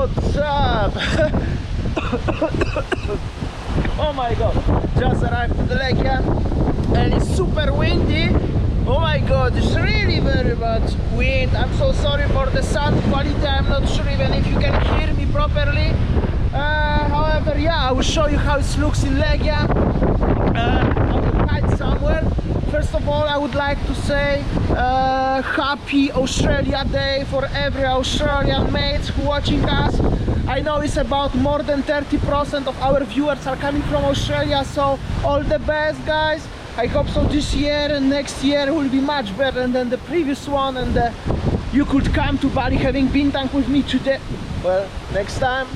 What's up? Oh my god, just arrived at the Legia and it's super windy. Oh my god, it's really very much wind. I'm so sorry for the sound quality. I'm not sure even if you can hear me properly. However, yeah, I will show you how it looks in Legia. I will hide somewhere. First of all, I would like to say happy Australia Day for every Australian mates who watching us. I know it's about more than 30% of our viewers are coming from Australia, so all the best, guys. I hope so this year and next year will be much better than the previous one, and you could come to Bali having bintang with me today. Well, next time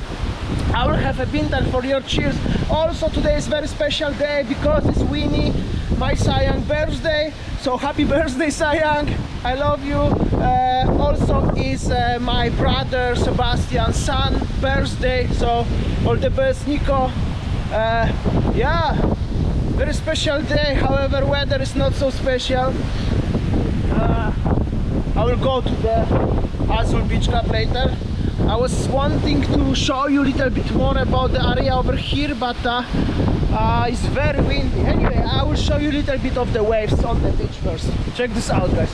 I will have a bintang for your cheers. Also, today is a very special day because it's Winnie, my Sayang birthday. So happy birthday, Sayang, I love you. Also is my brother Sebastian's son birthday, so all the best, Nico. Yeah, very special day. However, weather is not so special. I will go to the Azul Beach Club later. I was wanting to show you a little bit more about the area over here, but it's very windy. Anyway, I will show you a little bit of the waves on the beach first. Check this out, guys.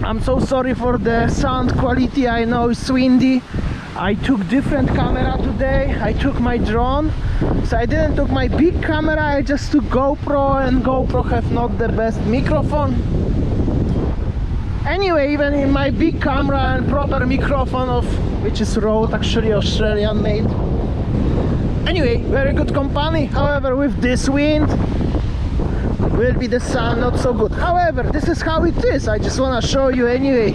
I'm so sorry for the sound quality. I know it's windy. I took different camera today. I took my drone, so I didn't took my big camera. I just took GoPro, and GoPro have not the best microphone. Anyway, even in my big camera and proper microphone of which is Rode, actually Australian made. Anyway, very good company. However, with this wind will be the sun not so good. However, this is how it is. I just want to show you anyway.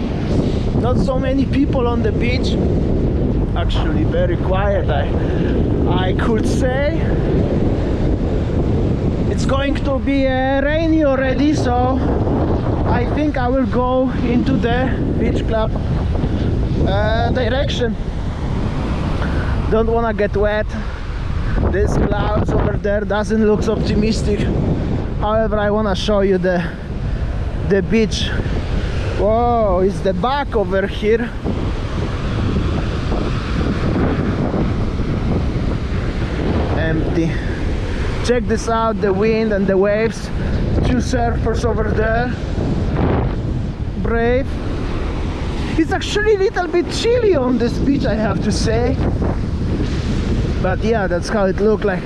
Not so many people on the beach. Actually very quiet, I could say. It's going to be rainy already, so I think I will go into the beach club direction. Don't wanna get wet. This clouds over there doesn't look optimistic. However, I wanna show you the beach. Whoa, it's the back over here. Empty. Check this out, the wind and the waves. Two surfers over there. Brave. It's actually a little bit chilly on this beach, I have to say. But yeah, that's how it looked like.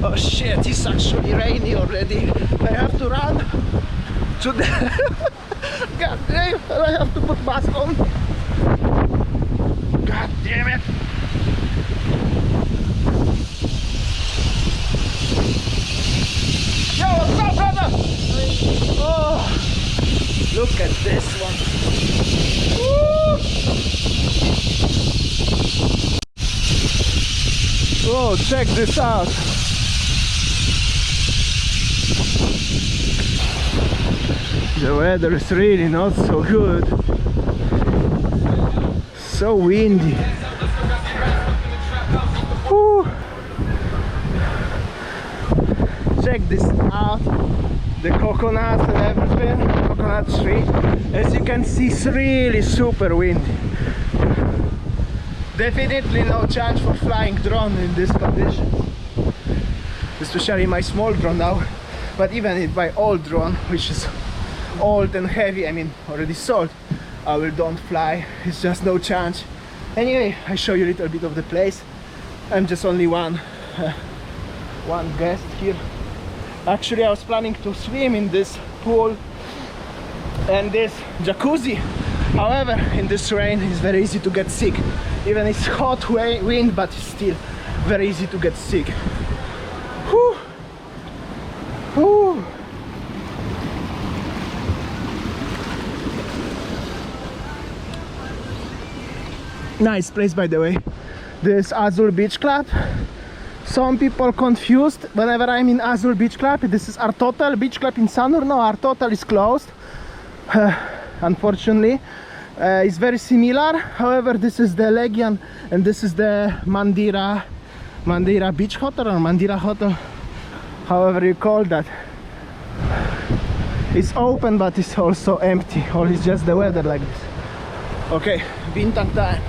Oh shit, it's actually rainy already. I have to run to the... God damn, I have to put mask on. God damn it. Yo, what's up, brother? Oh, look at this one. Woo! Oh, check this out. The weather is really not so good. So windy. Woo! Check this out, the coconut and everything, coconut tree. As you can see, it's really super windy. Definitely no chance for flying drone in this condition, especially my small drone now. But even if my old drone, which is old and heavy, I mean already sold, I will don't fly. It's just no chance. Anyway, I show you a little bit of the place. I'm just only one guest here. Actually, I was planning to swim in this pool and this jacuzzi. However, in this rain, it's very easy to get sick. Even it's hot wind, but it's still very easy to get sick. Whew. Whew. Nice place, by the way. This Azul Beach Club. Some people confused whenever I'm in Azul Beach Club. This is Artotel Beach Club in Sanur. No, Artotel is closed, unfortunately. It's very similar. However, this is the Legian and this is the Mandira Beach Hotel or Mandira Hotel, however you call that. It's open, but it's also empty, or it's just the weather like this. Okay, Bintang time.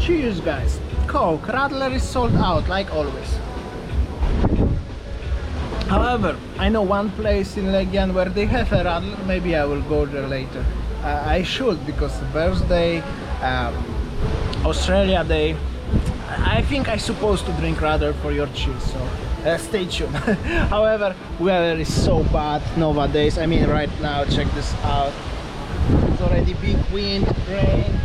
Cheers, guys. Coke, Radler is sold out, like always. However, I know one place in Legian where they have a Radler. Maybe I will go there later. I should, because birthday, Australia Day. I think I'm supposed to drink Radler for your cheers, so stay tuned. However, weather is so bad nowadays. I mean, right now, check this out. It's already big wind, rain,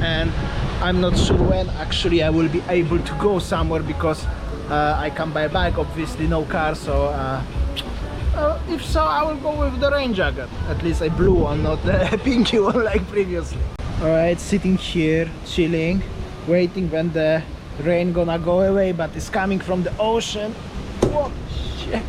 and I'm not sure when actually I will be able to go somewhere, because I come by bike, obviously no car, so if so, I will go with the rain jacket. At least a blue one, not the pinky one like previously. Alright, sitting here, chilling, waiting when the rain gonna go away, but it's coming from the ocean. Whoa, shit.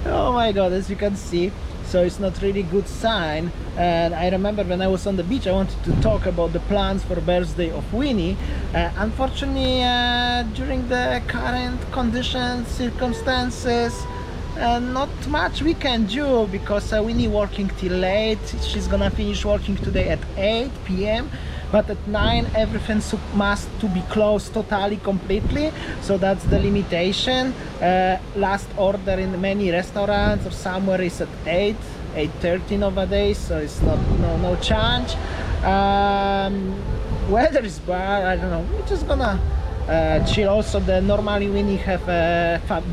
Oh my god, as you can see, so it's not really good sign. And I remember when I was on the beach, I wanted to talk about the plans for birthday of Winnie. Unfortunately, during the current conditions, circumstances, not much we can do, because Winnie working till late. She's gonna finish working today at 8 p.m. but at 9 everything must to be closed totally, completely. So that's the limitation. Last order in many restaurants or somewhere is at 8:30 nowadays, so it's no change. Weather is bad, I don't know, we're just gonna chill. Also, normally Winnie have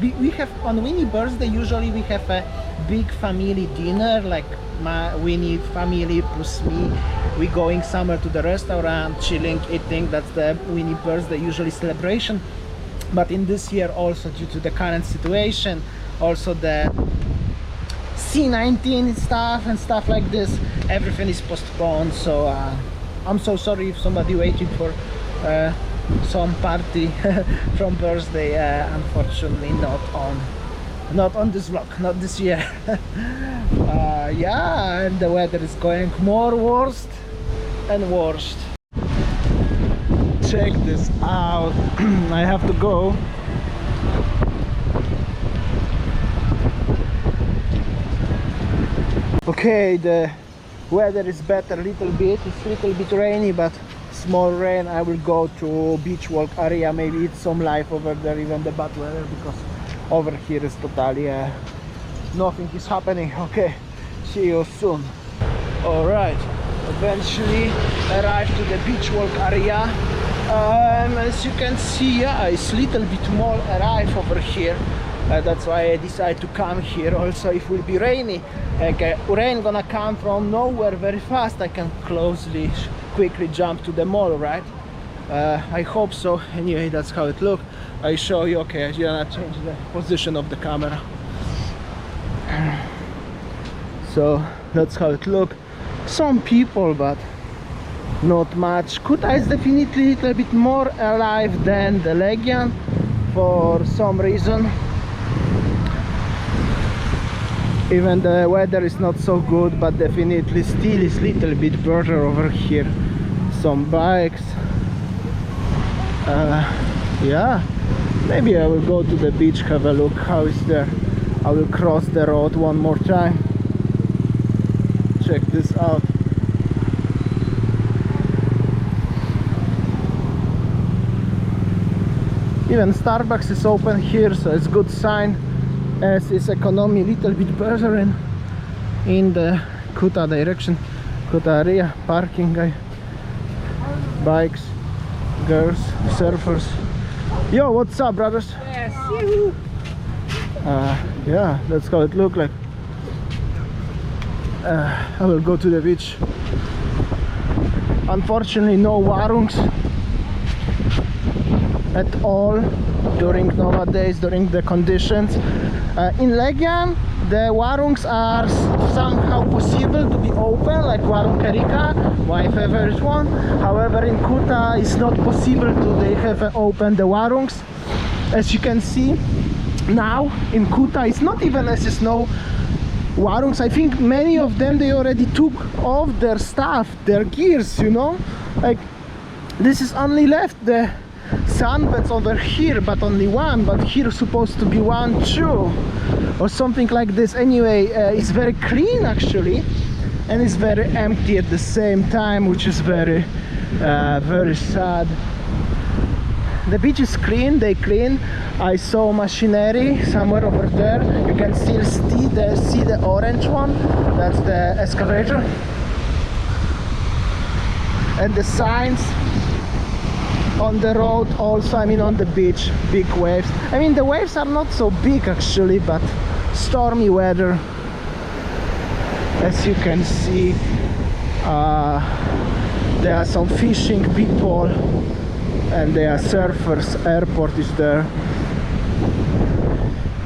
we have on Winnie birthday, usually we have a big family dinner, like my Winnie family plus me. We going somewhere to the restaurant, chilling, eating. That's the Winnie birthday usually celebration. But in this year, also due to the current situation, also the C-19 stuff and stuff like this, everything is postponed. So I'm so sorry if somebody waiting for some party from birthday. Unfortunately not on this vlog, not this year. Yeah, and the weather is going more worst and worst. Check this out. I have to go. Okay, the weather is better a little bit. It's a little bit rainy, but small rain. I will go to beach walk area, maybe it's some life over there, even the bad weather, because over here is totally nothing is happening. Okay, see you soon. All right, eventually arrived to the beach walk area. As you can see, yeah, it's a little bit more arrive over here. That's why I decided to come here. Also, if it will be rainy, rain gonna come from nowhere very fast, I can quickly jump to the mall, right? I hope so. Anyway, that's how it look. I show you. Okay, I'm gonna change the position of the camera. So that's how it look. Some people, but not much. Kuta is definitely a little bit more alive than the Legian for some reason. Even the weather is not so good, but definitely still is little bit better over here. Some bikes. Yeah, maybe I will go to the beach, have a look how is there. I will cross the road one more time. Check this out. Even Starbucks is open here, so it's good sign, as is economy a little bit better in the Kuta direction, Kuta area. Parking guy, bikes, girls, surfers. Yo, what's up, brothers? Yes. Yeah, that's how it look like. I will go to the beach. Unfortunately, no warungs at all during nowadays, during the conditions. In Legian, the warungs are somehow possible to be open, like Warung Erika, my favorite one. However, in Kuta it's not possible to they have open the warungs. As you can see now in Kuta, it's not even as is no warungs. I think many of them, they already took off their stuff, their gears, you know, like this is only left the sunbeds over here, but only one, but here supposed to be 1, 2 or something like this. Anyway, it's very clean actually, and it's very empty at the same time, which is very very sad. The beach is clean, they clean. I saw machinery somewhere over there. You can still see the orange one. That's the excavator. And the signs on the road also, I mean on the beach, big waves. I mean the waves are not so big actually, but stormy weather. As you can see, there are some fishing people and there are surfers. Airport is there.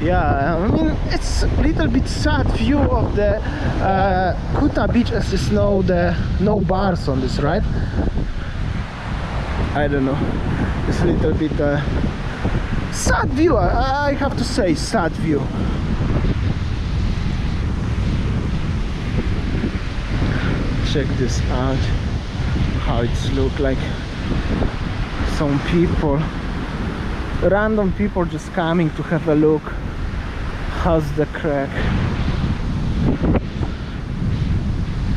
Yeah, I mean it's a little bit sad view of the Kuta beach, as there's no bars on this, right? I don't know, it's a little bit sad view, I have to say, sad view. Check this out, how it's look like. Some people, random people just coming to have a look. How's the crack?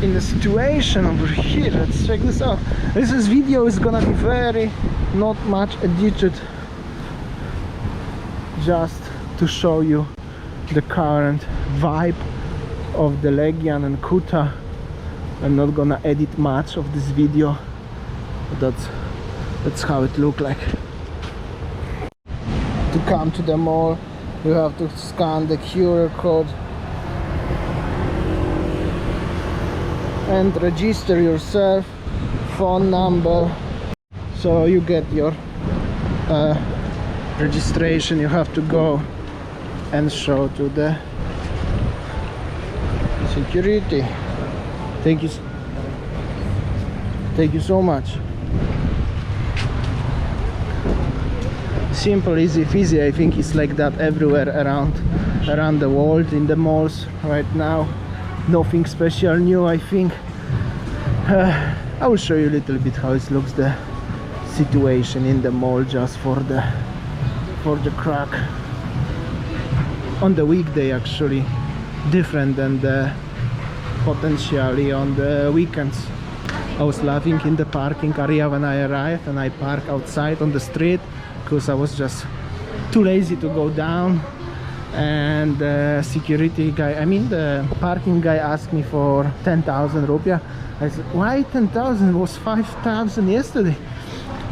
In the situation over here, let's check this out. This video is gonna be very not much edited, just to show you the current vibe of the Legian and Kuta. I'm not gonna edit much of this video, but that's how it look like. To come to the mall, you have to scan the QR code and register yourself, phone number. So you get your registration. You have to go and show to the security. Thank you so much. Simple, easy, easy. I think it's like that everywhere around the world in the malls right now. Nothing special new, I think. I will show you a little bit how it looks, the situation in the mall, just for the crack on the weekday, actually different than the potentially on the weekends. I was laughing in the parking area when I arrived, and I parked outside on the street because I was just too lazy to go down. And the security guy, I mean the parking guy, asked me for 10,000 rupiah. I said, why 10,000? It was 5,000 yesterday.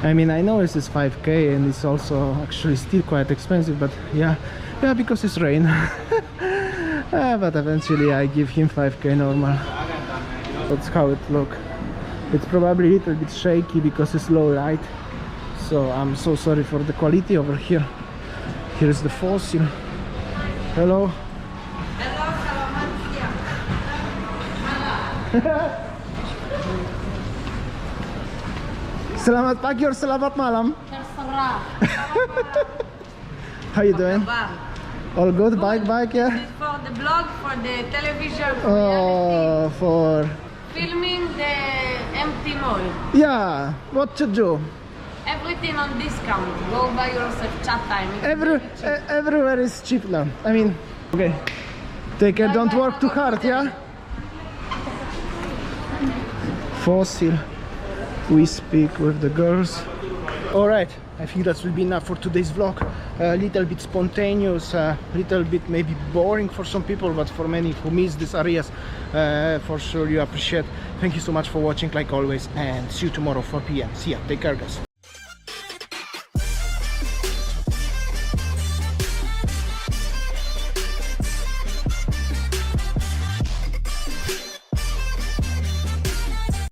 I mean, I know this is 5k and it's also actually still quite expensive, but yeah, because it's rain. But eventually I give him 5k normal. That's how it look. It's probably a little bit shaky because it's low light, so I'm so sorry for the quality over here. Here's the fossil. Hello. Hello, Selamat pagi or selamat malam. terserah. How you doing? Bang. All good? Bike, yeah? This is for the blog, for the television, for Oh, for... filming the empty mall. Yeah, what to do? Everything on discount. Go buy yourself chat time. It's very cheap. Everywhere is cheap now. I mean, okay. Take care, don't work too hard, yeah? Fossil. We speak with the girls. Alright, I think that will be enough for today's vlog. A little bit spontaneous, a little bit maybe boring for some people, but for many who miss these areas, for sure you appreciate. Thank you so much for watching, like always, and see you tomorrow 4 p.m. See ya, take care guys.